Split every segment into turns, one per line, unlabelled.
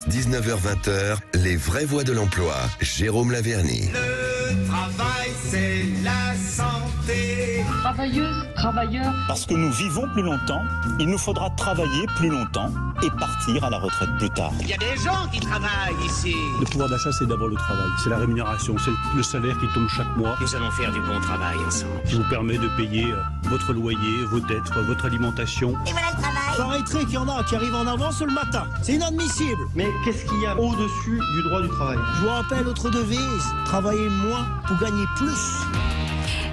19h-20h, les vraies voix de l'emploi. Jérôme Laverny.
Le travail, c'est la santé.
Travailleuses, travailleurs.
Parce que nous vivons plus longtemps, il nous faudra travailler plus longtemps et partir à la retraite plus tard.
Il y a des gens qui travaillent ici.
Le pouvoir d'achat, c'est d'abord le travail. C'est la rémunération, c'est le salaire qui tombe chaque mois.
Nous allons faire du bon travail ensemble.
Qui vous permet de payer votre loyer, vos dettes, votre alimentation.
Et voilà le travail.
J'arrêterai qu'il y en a qui arrivent en avance le matin. C'est inadmissible.
Mais qu'est-ce qu'il y a au-dessus du droit du travail?
Je vous rappelle notre devise, travailler moins pour gagner plus.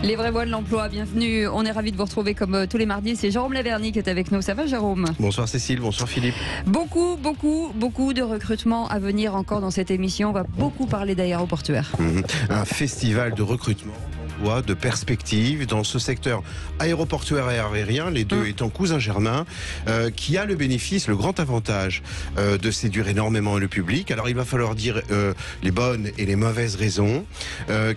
Les vraies voix de l'emploi, bienvenue. On est ravis de vous retrouver comme tous les mardis. C'est Jérôme Laverny qui est avec nous. Ça va, Jérôme?
Bonsoir Cécile, bonsoir Philippe.
Beaucoup de recrutements à venir encore dans cette émission. On va beaucoup parler d'aéroportuaire.
Un festival de recrutement, de perspectives dans ce secteur aéroportuaire et aérien, les deux étant cousins germains, qui a le bénéfice, le grand avantage de séduire énormément le public. Alors il va falloir dire les bonnes et les mauvaises raisons,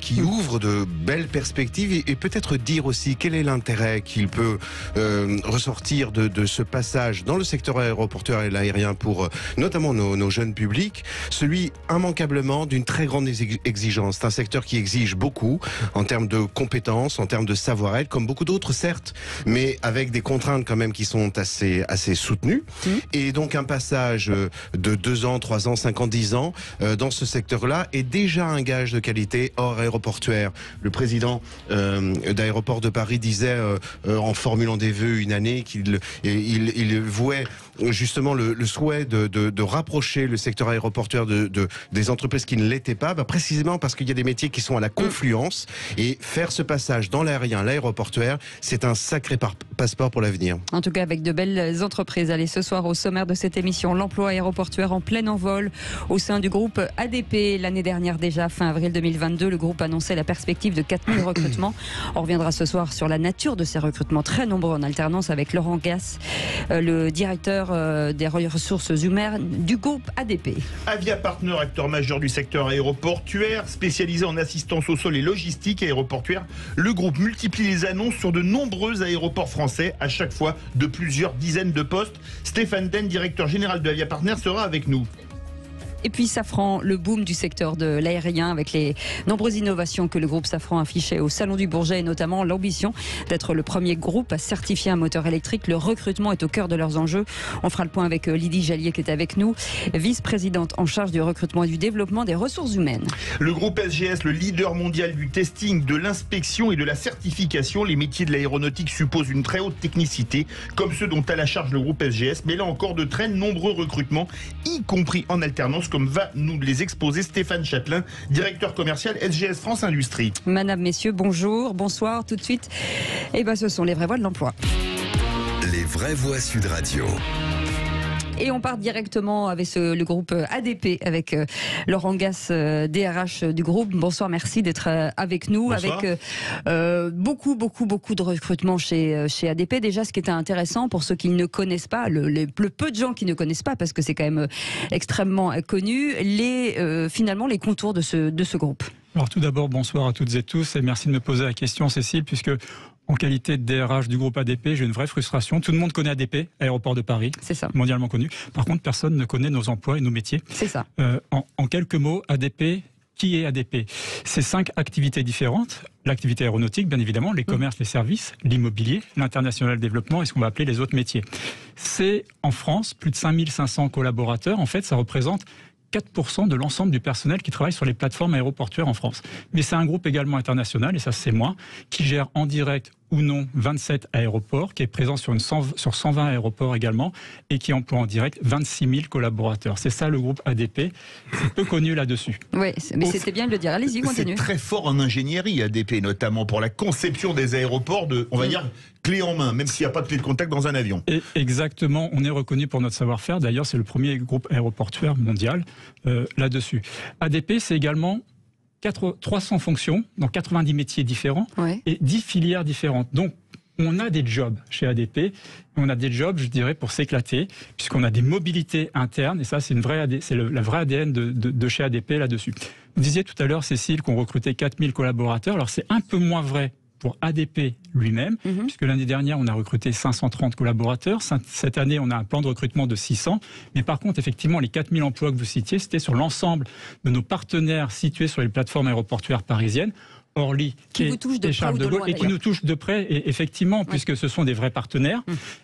qui ouvrent de belles perspectives et peut-être dire aussi quel est l'intérêt qu'il peut ressortir de ce passage dans le secteur aéroportuaire et l'aérien pour notamment nos jeunes publics, celui immanquablement d'une très grande exigence. C'est un secteur qui exige beaucoup en termes de compétences, en termes de savoir-être, comme beaucoup d'autres certes, mais avec des contraintes quand même qui sont assez soutenues. Et donc un passage de 2 ans, 3 ans, 5 ans, 10 ans dans ce secteur-là est déjà un gage de qualité hors aéroportuaire. Le président d'Aéroports de Paris disait en formulant des vœux une année qu'il vouait justement le souhait de rapprocher le secteur aéroportuaire des entreprises qui ne l'étaient pas, précisément parce qu'il y a des métiers qui sont à la confluence et faire ce passage dans l'aérien, l'aéroportuaire, c'est un sacré passeport pour l'avenir.
En tout cas, avec de belles entreprises. Allez, ce soir, au sommaire de cette émission, l'emploi aéroportuaire en plein envol au sein du groupe ADP. L'année dernière déjà, fin avril 2022, le groupe annonçait la perspective de 4000 recrutements. On reviendra ce soir sur la nature de ces recrutements, très nombreux en alternance, avec Laurent Gass, le directeur des ressources humaines du groupe ADP.
Avia Partner, acteur majeur du secteur aéroportuaire, spécialisé en assistance au sol et logistique aéroportuaire, le groupe multiplie les annonces sur de nombreux aéroports français, à chaque fois de plusieurs dizaines de postes. Stéphane Den, directeur général de Avia Partner, sera avec nous.
Et puis Safran, le boom du secteur de l'aérien avec les nombreuses innovations que le groupe Safran affichait au Salon du Bourget et notamment l'ambition d'être le premier groupe à certifier un moteur électrique. Le recrutement est au cœur de leurs enjeux. On fera le point avec Lydie Jallier qui est avec nous, vice-présidente en charge du recrutement et du développement des ressources humaines.
Le groupe SGS, le leader mondial du testing, de l'inspection et de la certification. Les métiers de l'aéronautique supposent une très haute technicité, comme ceux dont a la charge le groupe SGS. Mais là encore, de très nombreux recrutements, y compris en alternance, comme va nous les exposer Stéphane Châtelain, directeur commercial SGS France Industrie.
Madame, messieurs, bonjour, bonsoir, tout de suite. Ce sont les vraies voix de l'emploi.
Les vraies voix Sud Radio.
Et on part directement avec le groupe ADP, avec Laurent Gass, DRH du groupe. Bonsoir, merci d'être avec nous.
Bonsoir.
Avec beaucoup de recrutement chez ADP. Déjà, ce qui est intéressant pour ceux qui ne connaissent pas, le peu de gens qui ne connaissent pas, parce que c'est quand même extrêmement connu, finalement les contours de ce groupe.
Alors tout d'abord, bonsoir à toutes et tous et merci de me poser la question, Cécile, puisque en qualité de DRH du groupe ADP, j'ai une vraie frustration. Tout le monde connaît ADP, Aéroport de Paris,
c'est ça,
mondialement connu. Par contre, personne ne connaît nos emplois et nos métiers.
C'est ça.
En quelques mots, ADP, qui est ADP? C'est 5 activités différentes. L'activité aéronautique, bien évidemment, les commerces, les services, l'immobilier, l'international développement et ce qu'on va appeler les autres métiers. C'est en France plus de 5500 collaborateurs. En fait, ça représente 4% de l'ensemble du personnel qui travaille sur les plateformes aéroportuaires en France. Mais c'est un groupe également international, et ça c'est moi, qui gère en direct ou non 27 aéroports, qui est présent sur 120 aéroports également, et qui emploie en direct 26 000 collaborateurs. C'est ça le groupe ADP, c'est peu connu là-dessus.
Oui, mais c'était bien de le dire. Allez-y, continue.
C'est très fort en ingénierie ADP, notamment pour la conception des aéroports on va dire, clé en main, même s'il n'y a pas de clé de contact dans un avion. Et
exactement, on est reconnu pour notre savoir-faire. D'ailleurs, c'est le premier groupe aéroportuaire mondial là-dessus. ADP, c'est également 300 fonctions dans 90 métiers différents et 10 filières différentes. Donc, on a des jobs chez ADP. On a des jobs, je dirais, pour s'éclater, puisqu'on a des mobilités internes. Et ça, c'est la vraie ADN de chez ADP là-dessus. Vous disiez tout à l'heure, Cécile, qu'on recrutait 4000 collaborateurs. Alors, c'est un peu moins vrai pour ADP lui-même, puisque l'année dernière, on a recruté 530 collaborateurs. Cette année, on a un plan de recrutement de 600. Mais par contre, effectivement, les 4000 emplois que vous citiez, c'était sur l'ensemble de nos partenaires situés sur les plateformes aéroportuaires parisiennes. Orly
qui vous touche de près ou de loin,
et qui nous touche de près, et effectivement, puisque ce sont des vrais partenaires.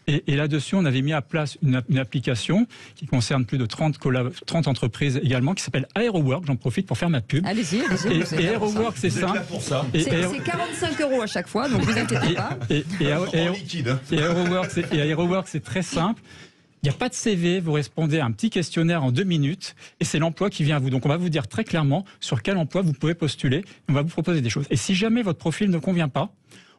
Et là-dessus, on avait mis à place une application qui concerne plus de 30 entreprises également, qui s'appelle AeroWork. J'en profite pour faire ma pub.
Allez-y.
Et AeroWork, c'est simple.
C'est 45 € à chaque fois, donc vous inquiétez pas.
Et AeroWork, c'est très simple. Il n'y a pas de CV, vous répondez à un petit questionnaire en 2 minutes et c'est l'emploi qui vient à vous. Donc on va vous dire très clairement sur quel emploi vous pouvez postuler. On va vous proposer des choses. Et si jamais votre profil ne convient pas,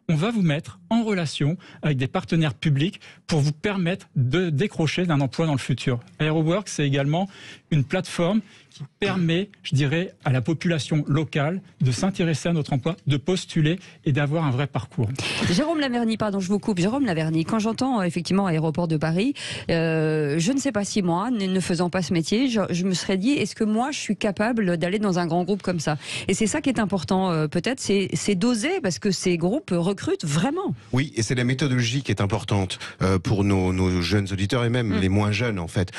on va vous mettre en relation avec des partenaires publics pour vous permettre de décrocher d'un emploi dans le futur. AeroWork, c'est également une plateforme qui permet, je dirais, à la population locale de s'intéresser à notre emploi, de postuler et d'avoir un vrai parcours.
Jérôme Laverny, pardon, je vous coupe. Jérôme Laverny, quand j'entends effectivement Aéroport de Paris, je ne sais pas si moi, ne faisant pas ce métier, je me serais dit, est-ce que moi, je suis capable d'aller dans un grand groupe comme ça? Et c'est ça qui est important, peut-être, c'est d'oser, parce que ces groupes recrutent vraiment.
Oui, et c'est la méthodologie qui est importante pour nos jeunes auditeurs et même les moins jeunes, en fait,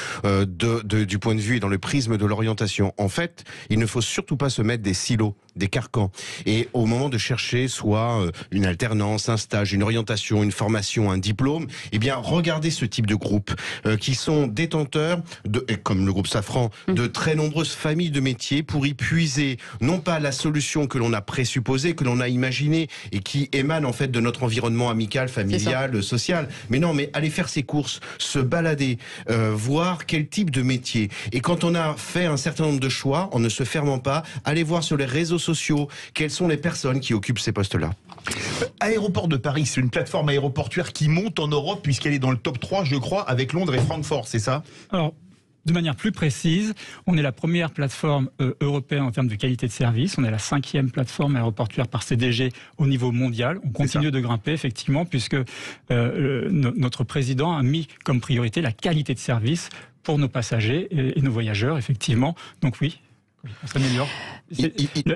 du point de vue et dans le prisme de l'orientation. En fait, il ne faut surtout pas se mettre des silos, des carcans. Et au moment de chercher soit une alternance, un stage, une orientation, une formation, un diplôme, eh bien, regardez ce type de groupe qui sont détenteurs, comme le groupe Safran, de très nombreuses familles de métiers pour y puiser, non pas la solution que l'on a présupposée, que l'on a imaginée et qui émane en fait de notre environnement amical, familial, social. Mais non, mais aller faire ses courses, se balader, voir quel type de métier. Et quand on a fait un certain nombre de choix, en ne se fermant pas, aller voir sur les réseaux sociaux quelles sont les personnes qui occupent ces postes-là.
Aéroport de Paris, c'est une plateforme aéroportuaire qui monte en Europe puisqu'elle est dans le top 3, je crois, avec Londres et Francfort, c'est ça?
Alors, de manière plus précise, on est la première plateforme européenne en termes de qualité de service. On est la 5e plateforme aéroportuaire par CDG au niveau mondial. On continue de grimper, effectivement, puisque notre président a mis comme priorité la qualité de service pour nos passagers et nos voyageurs, effectivement. Donc oui, on s'améliore.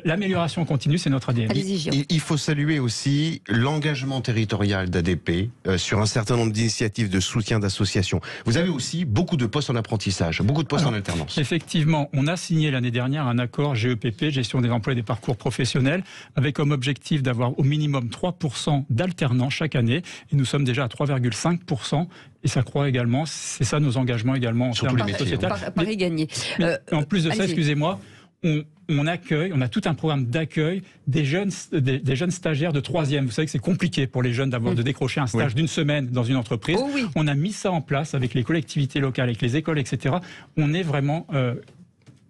L'amélioration continue, c'est notre ADN.
Il faut saluer aussi l'engagement territorial d'ADP sur un certain nombre d'initiatives de soutien d'associations. Vous avez aussi beaucoup de postes en apprentissage, beaucoup de postes en alternance.
Effectivement, on a signé l'année dernière un accord GEPP, gestion des emplois et des parcours professionnels, avec comme objectif d'avoir au minimum 3% d'alternants chaque année. Et nous sommes déjà à 3,5%. Et ça croît également, c'est ça nos engagements également en termes de sociétal.
Paris gagné.
En plus de ça, excusez-moi, on accueille, on a tout un programme d'accueil des jeunes stagiaires de 3e. Vous savez que c'est compliqué pour les jeunes de décrocher un stage d'une semaine dans une entreprise.
Oh oui.
On a mis ça en place avec les collectivités locales, avec les écoles, etc. On est vraiment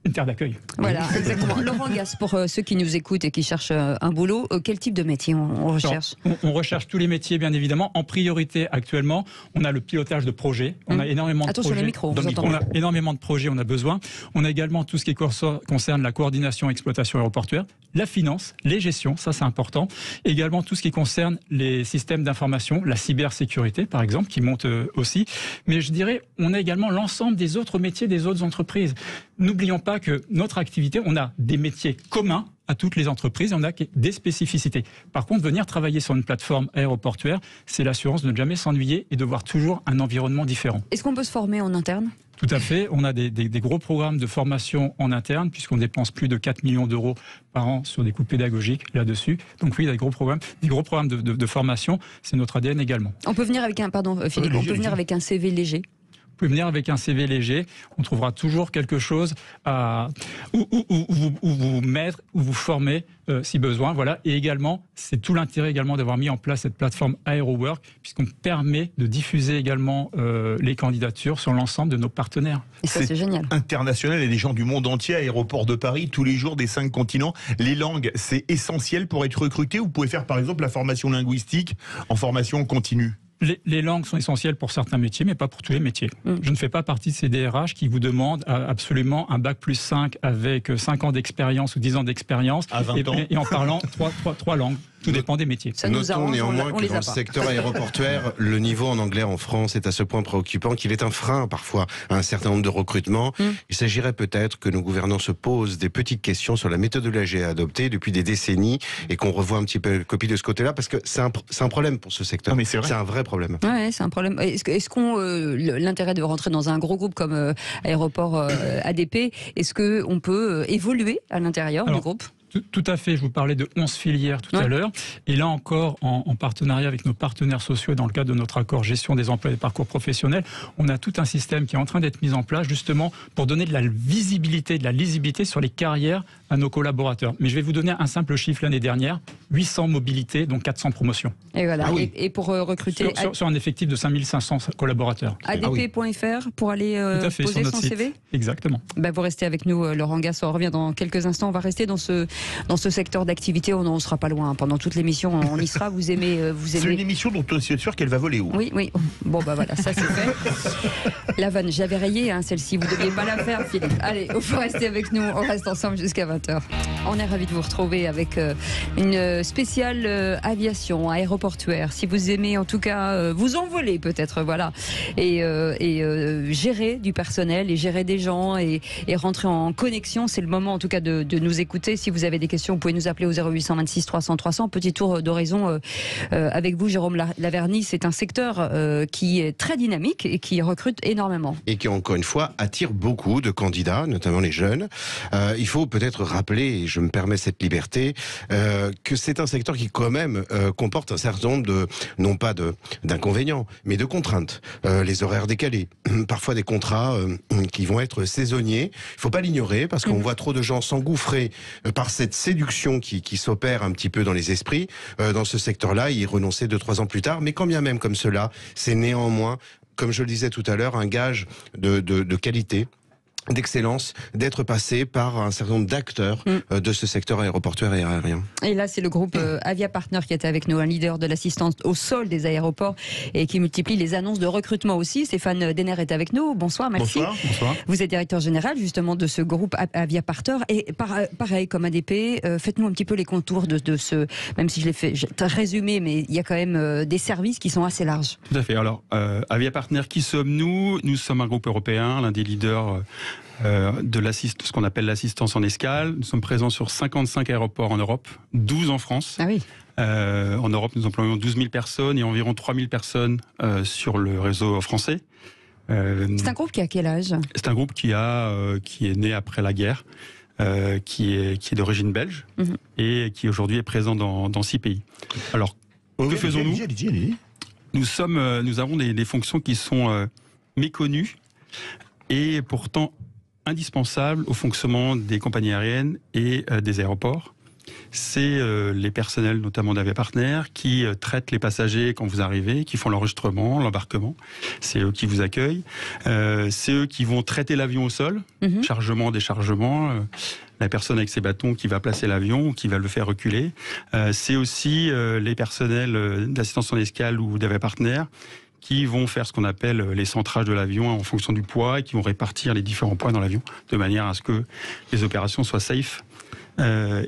une terre d'accueil.
Voilà, exactement. Laurent Gasse, pour ceux qui nous écoutent et qui cherchent un boulot, quel type de métier on recherche?
On recherche tous les métiers, bien évidemment. En priorité, actuellement, on a le pilotage de projets. On a énormément de projets.
Les micros,
on a énormément de projets, on a besoin. On a également tout ce qui concerne la coordination et exploitation aéroportuaire, la finance, les gestions, ça c'est important. Également tout ce qui concerne les systèmes d'information, la cybersécurité, par exemple, qui monte aussi. Mais je dirais, on a également l'ensemble des autres métiers des autres entreprises. N'oublions pas que notre activité, on a des métiers communs à toutes les entreprises et on a des spécificités. Par contre, venir travailler sur une plateforme aéroportuaire, c'est l'assurance de ne jamais s'ennuyer et de voir toujours un environnement différent.
Est-ce qu'on peut se former en interne ?
Tout à fait. On a des gros programmes de formation en interne puisqu'on dépense plus de 4 millions d'euros par an sur des coûts pédagogiques là-dessus. Donc oui, il y a des gros programmes de formation. C'est notre ADN également.
On peut venir avec Philippe, on peut venir avec un CV léger.
Vous pouvez venir avec un CV léger, on trouvera toujours quelque chose où vous mettre, où vous former si besoin. Voilà. Et également, c'est tout l'intérêt également d'avoir mis en place cette plateforme AeroWork, puisqu'on permet de diffuser également les candidatures sur l'ensemble de nos partenaires.
Et ça, c'est génial.
International et des gens du monde entier, Aéroport de Paris, tous les jours des 5 continents. Les langues, c'est essentiel pour être recruté. Vous pouvez faire par exemple la formation linguistique en formation continue.
Les langues sont essentielles pour certains métiers, mais pas pour tous les métiers. Je ne fais pas partie de ces DRH qui vous demandent absolument un bac+5 avec 5 ans d'expérience ou 10 ans d'expérience
à 20 ans.
Et en parlant 3 langues. Tout dépend des métiers.
Ça nous
Notons
arrange,
néanmoins
on
que
les
dans
a
le
pas.
secteur aéroportuaire, le niveau en anglais en France est à ce point préoccupant qu'il est un frein parfois à un certain nombre de recrutements. Il s'agirait peut-être que nos gouvernants se posent des petites questions sur la méthodologie à adopter depuis des décennies et qu'on revoie un petit peu la copie de ce côté-là parce que c'est un problème pour ce secteur.
Non, mais c'est vrai.
C'est un vrai problème.
Ouais, c'est un problème. Est-ce qu'on l'intérêt de rentrer dans un gros groupe comme Aéroport ADP, est-ce qu'on peut évoluer à l'intérieur du groupe ?
Tout à fait, je vous parlais de 11 filières tout à l'heure, et là encore, en partenariat avec nos partenaires sociaux, dans le cadre de notre accord gestion des emplois et des parcours professionnels, on a tout un système qui est en train d'être mis en place justement pour donner de la visibilité, de la lisibilité sur les carrières à nos collaborateurs. Mais je vais vous donner un simple chiffre l'année dernière, 800 mobilités, donc 400 promotions.
Et voilà. Et pour recruter...
Sur un effectif de 5500 collaborateurs.
ADP.fr pour aller poser son CV.
Exactement.
Vous restez avec nous, Laurent Gasse, on revient dans quelques instants. On va rester dans ce secteur d'activité, on n'en sera pas loin. Pendant toute l'émission, on y sera. Vous aimez.
C'est une émission dont on est sûr qu'elle va voler haut.
Oui. Bon, voilà, ça c'est fait. La vanne, j'avais rayé celle-ci. Vous ne deviez pas la faire, Philippe. Allez, il faut rester avec nous. On reste ensemble jusqu'à 20h. On est ravis de vous retrouver avec une spéciale aviation aéroportuaire. Si vous aimez, en tout cas, vous envoler peut-être, voilà. Et gérer du personnel et gérer des gens et rentrer en connexion, c'est le moment en tout cas de nous écouter. Si vous avez des questions, vous pouvez nous appeler au 0826 300 300. Petit tour d'horizon avec vous, Jérôme Laverny. C'est un secteur qui est très dynamique et qui recrute énormément.
Et qui, encore une fois, attire beaucoup de candidats, notamment les jeunes. Il faut peut-être rappeler, et je me permets cette liberté, que c'est un secteur qui, quand même, comporte un certain nombre non pas d'inconvénients, mais de contraintes. Les horaires décalés, parfois des contrats qui vont être saisonniers. Il ne faut pas l'ignorer, parce qu'on voit trop de gens s'engouffrer par cette séduction qui s'opère un petit peu dans les esprits dans ce secteur-là, y renoncer 2-3 ans plus tard. Mais quand bien même comme cela, c'est néanmoins, comme je le disais tout à l'heure, un gage de qualité, d'excellence, d'être passé par un certain nombre d'acteurs de ce secteur aéroportuaire et aérien.
Et là, c'est le groupe Avia Partner qui était avec nous, un leader de l'assistance au sol des aéroports et qui multiplie les annonces de recrutement aussi. Stéphane Denner est avec nous. Bonsoir, merci.
Bonsoir.
Vous êtes directeur général justement de ce groupe Avia Partner et pareil comme ADP, faites-nous un petit peu les contours de ce, même si je l'ai fait résumé, mais il y a quand même des services qui sont assez larges.
Tout à fait. Alors, Avia Partner, qui sommes-nous ? Nous sommes un groupe européen, l'un des leaders de ce qu'on appelle l'assistance en escale. Nous sommes présents sur 55 aéroports en Europe, 12 en France.
Ah oui.
En Europe, nous employons 12 000 personnes et environ 3 000 personnes sur le réseau français.
C'est un groupe qui a quel âge ?
C'est un groupe qui est né après la guerre, qui est d'origine belge et qui aujourd'hui est présent dans 6 pays. Alors, que faisons-nous ? Nous avons des fonctions qui sont méconnues et pourtant indispensable au fonctionnement des compagnies aériennes et des aéroports. C'est les personnels, notamment d'Avia Partner, qui traitent les passagers quand vous arrivez, qui font l'enregistrement, l'embarquement. C'est eux qui vous accueillent. C'est eux qui vont traiter l'avion au sol, chargement, déchargement. La personne avec ses bâtons qui va placer l'avion ou qui va le faire reculer. C'est aussi les personnels d'assistance en escale ou d'Avia Partner qui vont faire ce qu'on appelle les centrages de l'avion en fonction du poids et qui vont répartir les différents poids dans l'avion de manière à ce que les opérations soient safe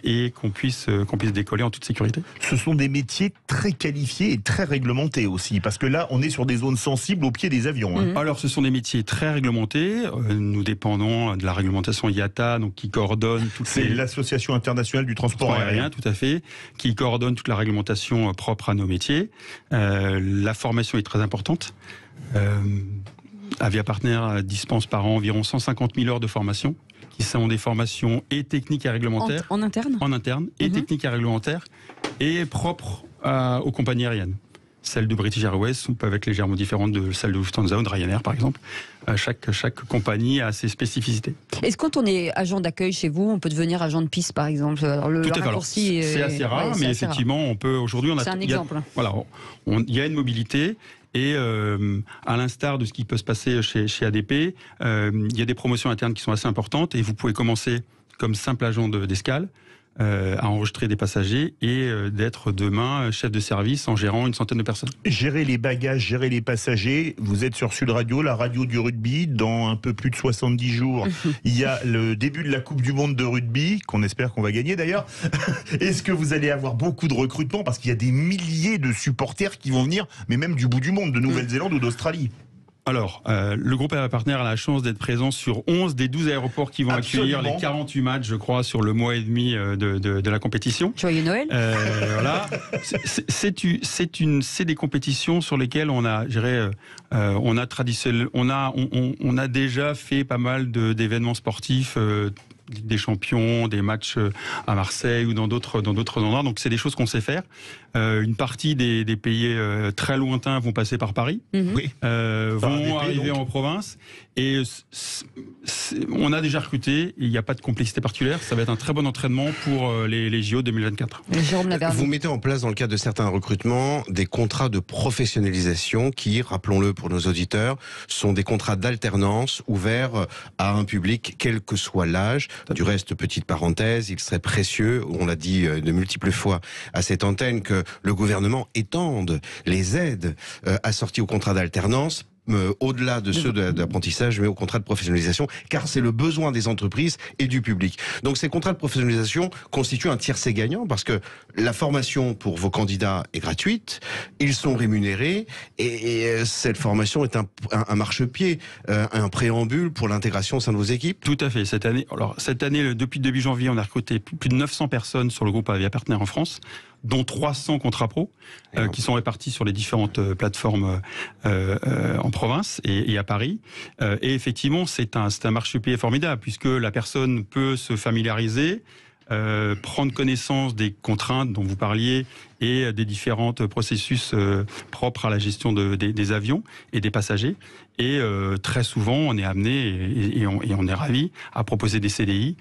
et qu'on puisse décoller en toute sécurité.
Ce sont des métiers très qualifiés et très réglementés aussi, parce que là, on est sur des zones sensibles au pied des avions.
Alors, ce sont des métiers très réglementés. Nous dépendons de la réglementation IATA, donc qui coordonne toutes
C'est l'Association internationale du transport aérien.
Tout à fait, qui coordonne toute la réglementation propre à nos métiers. La formation est très importante. Avia Partner dispense par an environ 150 000 heures de formation, qui sont des formations et techniques et réglementaires.
En interne ?
En interne, et techniques et réglementaires, et propres aux compagnies aériennes. Celles de British Airways peuvent être légèrement différentes de celles de Lufthansa ou de Ryanair, par exemple. Chaque compagnie a ses spécificités.
Est-ce que quand on est agent d'accueil chez vous, on peut devenir agent de piste, par exemple ? Alors, le raccourci,
c'est assez rare, mais effectivement, on peut aujourd'hui...
C'est un exemple.
Il y a une mobilité. Et à l'instar de ce qui peut se passer chez ADP, il y a des promotions internes qui sont assez importantes et vous pouvez commencer comme simple agent d'escale, à enregistrer des passagers et d'être demain chef de service en gérant une centaine de personnes.
Gérer les bagages, gérer les passagers. Vous êtes sur Sud Radio, la radio du rugby. Dans un peu plus de 70 jours, il y a le début de la Coupe du Monde de rugby, qu'on espère qu'on va gagner d'ailleurs. Est-ce que vous allez avoir beaucoup de recrutement? Parce qu'il y a des milliers de supporters qui vont venir, mais même du bout du monde, de Nouvelle-Zélande ou d'Australie.
Alors, le groupe Aéroport Partenaires a la chance d'être présent sur 11 des 12 aéroports qui vont accueillir les 48 matchs, je crois, sur le mois et demi de la compétition.
Joyeux Noël.
Voilà. C'est des compétitions sur lesquelles on a, on a déjà fait pas mal d'événements sportifs. Des champions, des matchs à Marseille ou dans d'autres endroits. Donc c'est des choses qu'on sait faire. Une partie des pays très lointains vont passer par Paris, vont arriver en province. Et on a déjà recruté. Il n'y a pas de complexité particulière. Ça va être un très bon entraînement pour les JO 2024.
Vous mettez en place, dans le cadre de certains recrutements, des contrats de professionnalisation qui, rappelons-le pour nos auditeurs, sont des contrats d'alternance ouverts à un public, quel que soit l'âge. Du reste, petite parenthèse, il serait précieux, on l'a dit de multiples fois à cette antenne, que le gouvernement étende les aides assorties au contrat d'alternance au-delà de ceux d'apprentissage, mais au contrat de professionnalisation, car c'est le besoin des entreprises et du public. Donc ces contrats de professionnalisation constituent un tiercé gagnant, parce que la formation pour vos candidats est gratuite, ils sont rémunérés, et cette formation est un marchepied, un préambule pour l'intégration au sein de vos équipes.
Tout à fait. Cette année, depuis début janvier, on a recruté plus de 900 personnes sur le groupe Aéroport Partenaires en France, dont 300 contrats pro, qui sont répartis sur les différentes plateformes en province et à Paris. Et effectivement, c'est un marchepied formidable, puisque la personne peut se familiariser, prendre connaissance des contraintes dont vous parliez et des différents processus propres à la gestion des avions et des passagers. Et très souvent, on est amené et on est ravi à proposer des CDI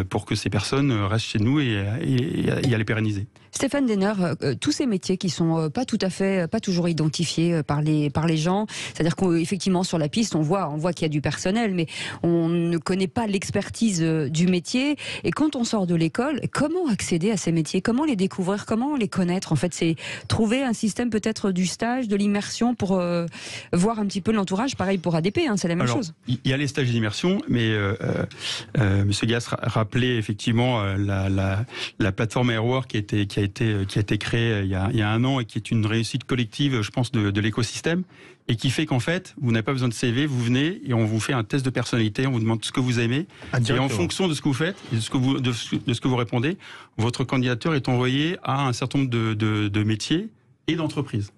pour que ces personnes restent chez nous et à les pérenniser.
Stéphane Denner, tous ces métiers qui sont pas toujours identifiés par les gens, c'est-à-dire qu'effectivement sur la piste on voit qu'il y a du personnel, mais on ne connaît pas l'expertise du métier. Et quand on sort de l'école, comment accéder à ces métiers? Comment les découvrir? Comment les connaître? En fait, c'est trouver un système peut-être du stage, de l'immersion pour voir un petit peu l'entourage. Pareil pour ADP, c'est la même chose. Il
y a les stages d'immersion, mais Monsieur Gass rappelait effectivement la plateforme Airwork qui a été créée il y a un an et qui est une réussite collective, je pense, de l'écosystème, et qui fait qu'en fait, vous n'avez pas besoin de CV, vous venez et on vous fait un test de personnalité, on vous demande ce que vous aimez, et en fonction de ce que vous faites et de ce que vous répondez, votre candidature est envoyée à un certain nombre de métiers et d'entreprises.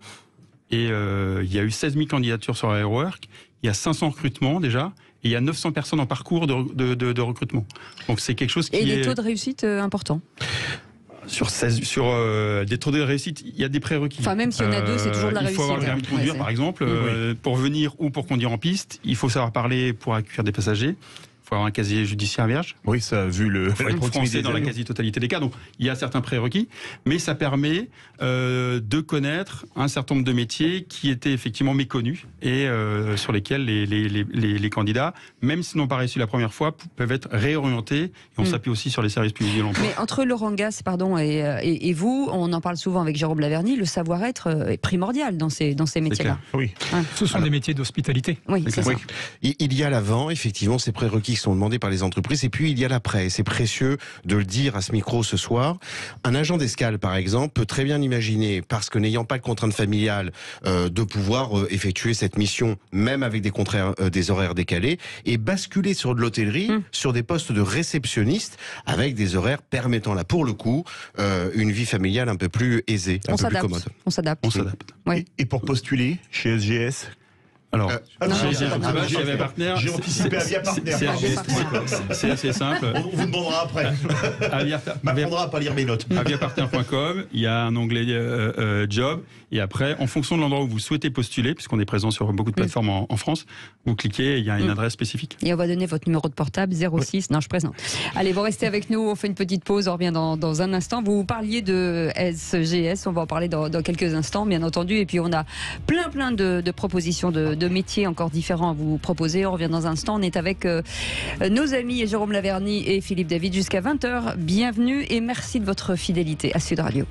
Et il y a eu 16 000 candidatures sur Airwork, il y a 500 recrutements déjà, et il y a 900 personnes en parcours de recrutement. Donc c'est quelque chose qui est...
Et les taux de réussite importants?
Sur des taux de réussite, il y a des prérequis.
Enfin, même s'il y en a deux, c'est toujours de la réussite.
Il faut avoir le permis de conduire, par exemple. Pour venir ou pour conduire en piste, il faut savoir parler pour accueillir des passagers. Il faut avoir un casier judiciaire vierge.
Oui, ça a vu le
français dans la quasi-totalité des cas. Donc, il y a certains prérequis, mais ça permet de connaître un certain nombre de métiers qui étaient effectivement méconnus et sur lesquels les candidats, même s'ils n'ont pas réussi la première fois, peuvent être réorientés. Et on s'appuie aussi sur les services publics de l'emploi.
Mais entre Laurent Gass, et vous, on en parle souvent avec Jérôme Laverny, le savoir-être est primordial dans ces métiers-là.
Oui. Ce sont des métiers d'hospitalité.
Oui, c'est ça.
Il y a l'avant, effectivement, ces prérequis qui sont demandés par les entreprises, et puis il y a l'après. C'est précieux de le dire à ce micro ce soir. Un agent d'escale, par exemple, peut très bien imaginer, parce que n'ayant pas de contrainte familiale, de pouvoir effectuer cette mission, même avec des horaires décalés, et basculer sur de l'hôtellerie, sur des postes de réceptionniste, avec des horaires permettant là, pour le coup, une vie familiale un peu plus aisée, un peu plus commode.
On s'adapte.
Oui. Et pour postuler chez SGS?
Alors, j'ai
anticipé Avia Partner.
C'est assez simple.
On vous demandera après. M'apprendra à pas lire mes notes.
Aviapartner.com, il y a un onglet job, et après, en fonction de l'endroit où vous souhaitez postuler, puisqu'on est présent sur beaucoup de plateformes en France, vous cliquez, il y a une adresse spécifique.
Et on va donner votre numéro de portable 06. Non, je présente. Allez, vous restez avec nous, on fait une petite pause, on revient dans un instant. Vous parliez de SGS, on va en parler dans quelques instants, bien entendu, et puis on a plein de propositions de de métiers encore différents à vous proposer. On revient dans un instant. On est avec nos amis Jérôme Laverny et Philippe David jusqu'à 20h. Bienvenue et merci de votre fidélité à Sud Radio.